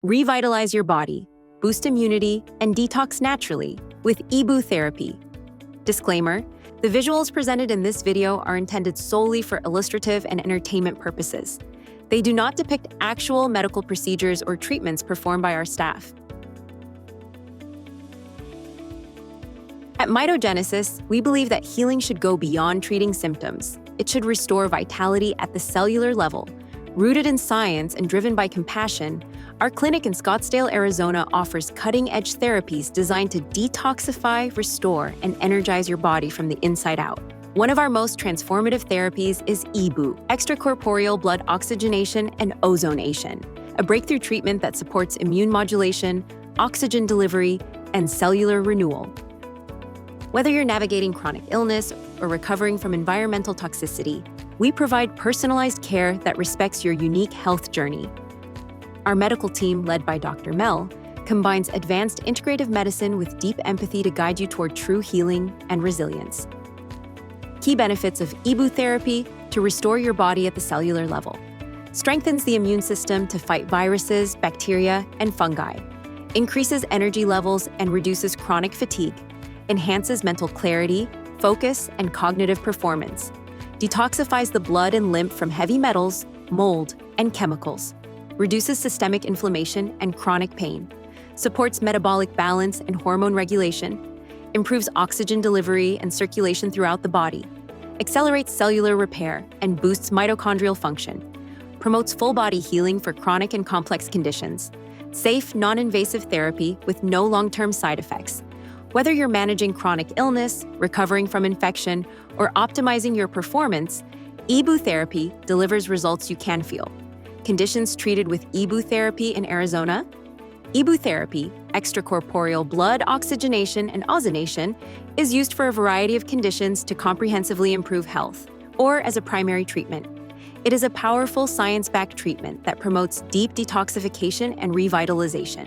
Revitalize your body, boost immunity, and detox naturally with EBOO Therapy. Disclaimer: the visuals presented in this video are intended solely for illustrative and entertainment purposes. They do not depict actual medical procedures or treatments performed by our staff. At Mitogenesis, we believe that healing should go beyond treating symptoms. It should restore vitality at the cellular level. Rooted in science and driven by compassion, our clinic in Scottsdale, Arizona offers cutting-edge therapies designed to detoxify, restore, and energize your body from the inside out. One of our most transformative therapies is EBOO, extracorporeal blood oxygenation and ozonation, a breakthrough treatment that supports immune modulation, oxygen delivery, and cellular renewal. Whether you're navigating chronic illness or recovering from environmental toxicity, we provide personalized care that respects your unique health journey. Our medical team, led by Dr. Mel, combines advanced integrative medicine with deep empathy to guide you toward true healing and resilience. Key benefits of EBOO Therapy: to restore your body at the cellular level, strengthens the immune system to fight viruses, bacteria, and fungi, increases energy levels and reduces chronic fatigue, enhances mental clarity, focus, and cognitive performance, detoxifies the blood and lymph from heavy metals, mold, and chemicals, reduces systemic inflammation and chronic pain, supports metabolic balance and hormone regulation, improves oxygen delivery and circulation throughout the body, accelerates cellular repair and boosts mitochondrial function, promotes full-body healing for chronic and complex conditions, safe, non-invasive therapy with no long-term side effects. Whether you're managing chronic illness, recovering from infection, or optimizing your performance, EBOO Therapy delivers results you can feel. Conditions treated with EBOO Therapy in Arizona: EBOO Therapy, extracorporeal blood oxygenation and ozonation, is used for a variety of conditions to comprehensively improve health, or as a primary treatment. It is a powerful science-backed treatment that promotes deep detoxification and revitalization.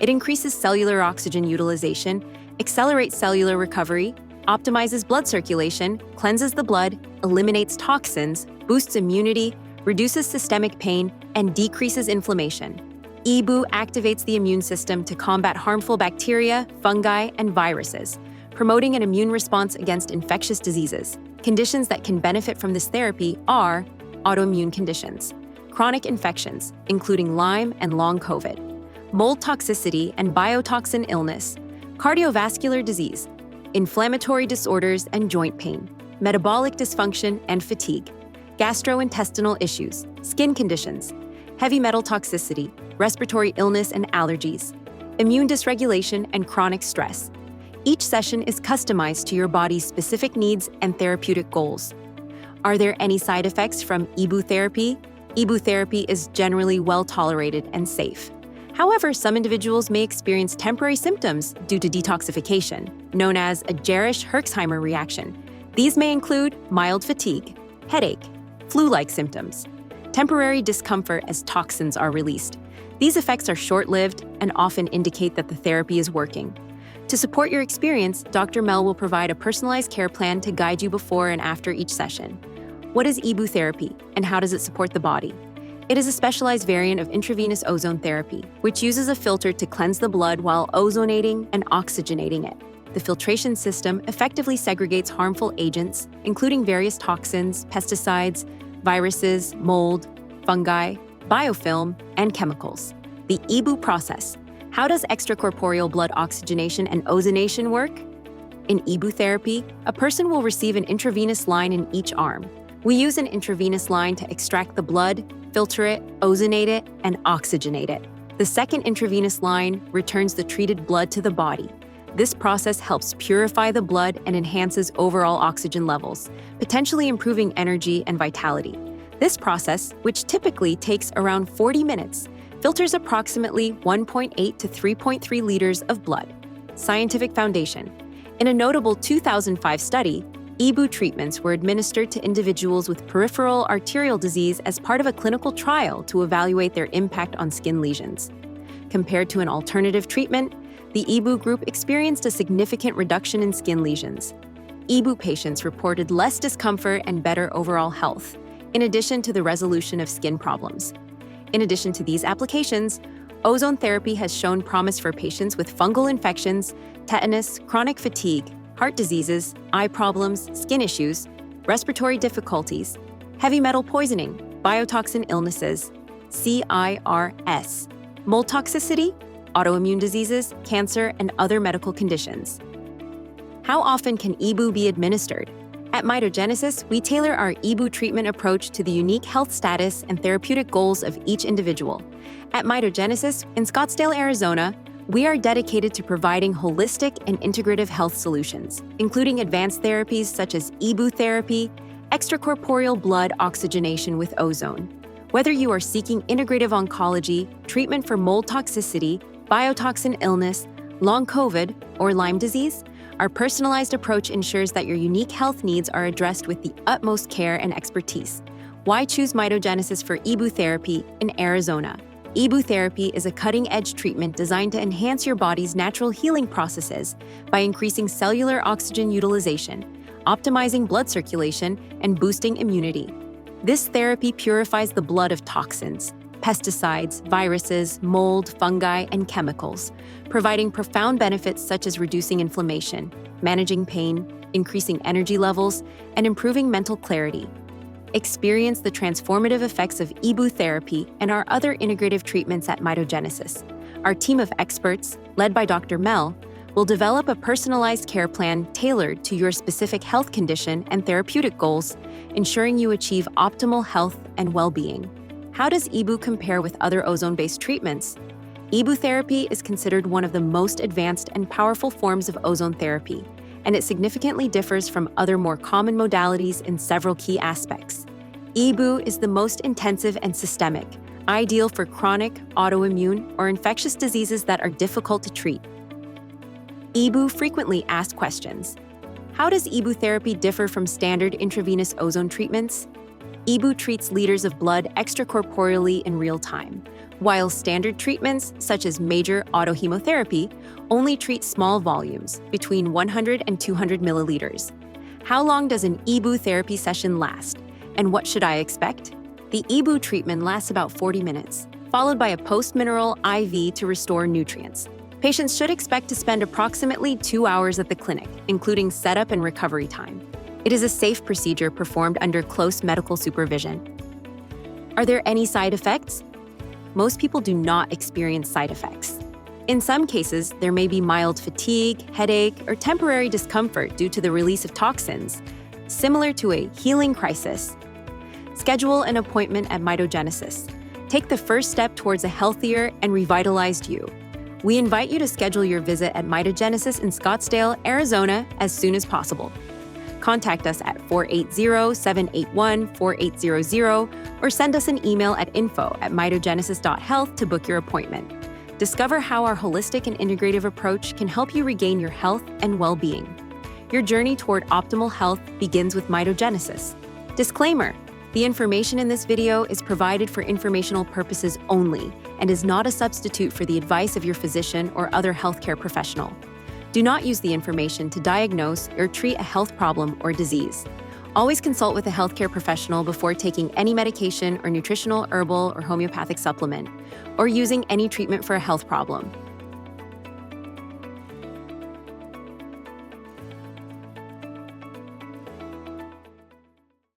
It increases cellular oxygen utilization, accelerates cellular recovery, optimizes blood circulation, cleanses the blood, eliminates toxins, boosts immunity, reduces systemic pain, and decreases inflammation. EBOO activates the immune system to combat harmful bacteria, fungi, and viruses, promoting an immune response against infectious diseases. Conditions that can benefit from this therapy are autoimmune conditions, chronic infections, including Lyme and long COVID, mold toxicity and biotoxin illness, cardiovascular disease, inflammatory disorders and joint pain, metabolic dysfunction and fatigue, gastrointestinal issues, skin conditions, heavy metal toxicity, respiratory illness and allergies, immune dysregulation and chronic stress. Each session is customized to your body's specific needs and therapeutic goals. Are there any side effects from EBOO Therapy? EBOO Therapy is generally well tolerated and safe. However, some individuals may experience temporary symptoms due to detoxification, known as a Jarisch-Herxheimer reaction. These may include mild fatigue, headache, flu-like symptoms, temporary discomfort as toxins are released. These effects are short-lived and often indicate that the therapy is working. To support your experience, Dr. Mel will provide a personalized care plan to guide you before and after each session. What is EBOO Therapy, and how does it support the body? It is a specialized variant of intravenous ozone therapy, which uses a filter to cleanse the blood while ozonating and oxygenating it. The filtration system effectively segregates harmful agents, including various toxins, pesticides, viruses, mold, fungi, biofilm, and chemicals. The EBOO process. How does extracorporeal blood oxygenation and ozonation work? In EBOO Therapy, a person will receive an intravenous line in each arm. We use an intravenous line to extract the blood, filter it, ozonate it, and oxygenate it. The second intravenous line returns the treated blood to the body. This process helps purify the blood and enhances overall oxygen levels, potentially improving energy and vitality. This process, which typically takes around 40 minutes, filters approximately 1.8 to 3.3 liters of blood. Scientific foundation. In a notable 2005 study, EBOO treatments were administered to individuals with peripheral arterial disease as part of a clinical trial to evaluate their impact on skin lesions. Compared to an alternative treatment, the EBOO group experienced a significant reduction in skin lesions. EBOO patients reported less discomfort and better overall health, in addition to the resolution of skin problems. In addition to these applications, ozone therapy has shown promise for patients with fungal infections, tetanus, chronic fatigue, heart diseases, eye problems, skin issues, respiratory difficulties, heavy metal poisoning, biotoxin illnesses, CIRS, mold toxicity, autoimmune diseases, cancer, and other medical conditions. How often can EBOO be administered? At Mitogenesis, we tailor our EBOO treatment approach to the unique health status and therapeutic goals of each individual. At Mitogenesis, in Scottsdale, Arizona, we are dedicated to providing holistic and integrative health solutions, including advanced therapies such as EBOO Therapy, extracorporeal blood oxygenation with ozone. Whether you are seeking integrative oncology, treatment for mold toxicity, biotoxin illness, long COVID, or Lyme disease, our personalized approach ensures that your unique health needs are addressed with the utmost care and expertise. Why choose Mitogenesis for EBOO Therapy in Arizona? EBOO Therapy is a cutting-edge treatment designed to enhance your body's natural healing processes by increasing cellular oxygen utilization, optimizing blood circulation, and boosting immunity. This therapy purifies the blood of toxins, pesticides, viruses, mold, fungi, and chemicals, providing profound benefits such as reducing inflammation, managing pain, increasing energy levels, and improving mental clarity. Experience the transformative effects of EBOO Therapy and our other integrative treatments at Mitogenesis. Our team of experts, led by Dr. Mel, will develop a personalized care plan tailored to your specific health condition and therapeutic goals, ensuring you achieve optimal health and well-being. How does EBOO compare with other ozone-based treatments? EBOO Therapy is considered one of the most advanced and powerful forms of ozone therapy, and it significantly differs from other more common modalities in several key aspects. EBOO is the most intensive and systemic, ideal for chronic, autoimmune, or infectious diseases that are difficult to treat. EBOO frequently asked questions. How does EBOO therapy differ from standard intravenous ozone treatments? EBOO treats liters of blood extracorporeally in real time, while standard treatments, such as major autohemotherapy, only treat small volumes, between 100 and 200 milliliters. How long does an EBOO therapy session last, and what should I expect? The EBOO treatment lasts about 40 minutes, followed by a post-mineral IV to restore nutrients. Patients should expect to spend approximately 2 hours at the clinic, including setup and recovery time. It is a safe procedure performed under close medical supervision. Are there any side effects? Most people do not experience side effects. In some cases, there may be mild fatigue, headache, or temporary discomfort due to the release of toxins, similar to a healing crisis. Schedule an appointment at Mitogenesis. Take the first step towards a healthier and revitalized you. We invite you to schedule your visit at Mitogenesis in Scottsdale, Arizona, as soon as possible. Contact us at 480-781-4800 or send us an email at info@mitogenesis.health to book your appointment. Discover how our holistic and integrative approach can help you regain your health and well-being. Your journey toward optimal health begins with Mitogenesis. Disclaimer: the information in this video is provided for informational purposes only and is not a substitute for the advice of your physician or other healthcare professional. Do not use the information to diagnose or treat a health problem or disease. Always consult with a healthcare professional before taking any medication or nutritional, herbal, or homeopathic supplement, or using any treatment for a health problem.